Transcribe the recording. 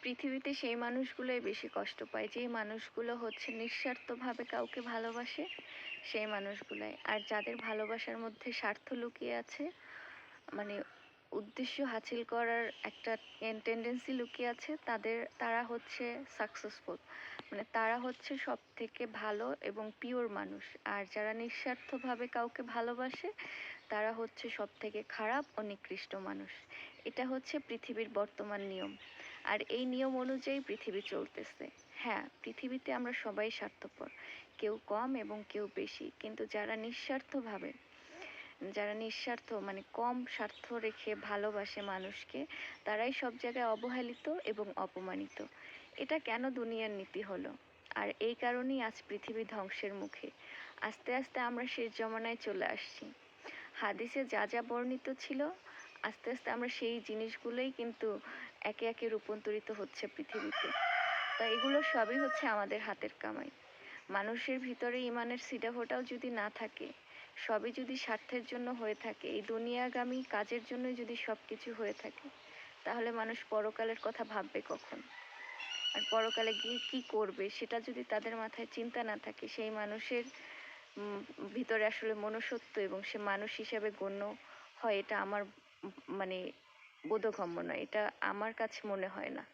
পৃথিবীতে সেই মানুষগুলোই বেশি কষ্ট পায় যেই মানুষগুলো হচ্ছে নিঃস্বার্থভাবে কাউকে ভালোবাসে, সেই মানুষগুলাই। আর যাদের ভালোবাসার মধ্যে স্বার্থ লুকিয়ে আছে, মানে উদ্দেশ্য হাসিল করার একটা টেন্ডেন্সি লুকিয়ে আছে, তারা হচ্ছে সাকসেসফুল, মানে তারা হচ্ছে সব থেকে ভালো এবং পিওর মানুষ। আর যারা নিঃস্বার্থভাবে কাউকে ভালোবাসে, তারা হচ্ছে সব থেকে খারাপ ও নিকৃষ্ট মানুষ। এটা হচ্ছে পৃথিবীর বর্তমান নিয়ম, আর এই নিয়ম অনুযায়ী পৃথিবী চলতেছে। হ্যাঁ, পৃথিবীতে আমরা সবাই স্বার্থপর, কেউ কম এবং কেউ বেশি, কিন্তু যারা নিঃস্বার্থ মানে কম স্বার্থ রেখে ভালোবাসে মানুষকে, তারাই সব জায়গায় অবহেলিত এবং অপমানিত। এটা কেন দুনিয়ার নীতি হলো? আর এই কারণেই আজ পৃথিবী ধ্বংসের মুখে। আস্তে আস্তে আমরা শেষ জমানায় চলে আসছি। হাদিসে যা যা বর্ণিত ছিল, আস্তে আস্তে আমরা সেই জিনিসগুলোই কিন্তু একে একে রূপান্তরিত হচ্ছে পৃথিবীতে। তা এগুলো সবই হচ্ছে আমাদের হাতের কামাই। মানুষের ভিতরে ইমানের সিডাফোঁটাও যদি না থাকে, সবই যদি স্বার্থের জন্য হয়ে থাকে, এই দুনিয়াগামী কাজের জন্য যদি সব কিছু হয়ে থাকে, তাহলে মানুষ পরকালের কথা ভাববে কখন? আর পরকালে গিয়ে কি করবে সেটা যদি তাদের মাথায় চিন্তা না থাকে, সেই মানুষের ভিতরে আসলে মনুষ্যত্ব এবং সে মানুষ হিসাবে গণ্য হয়, এটা আমার মানে বোধগম্য নয়, এটা আমার কাছে মনে হয় না।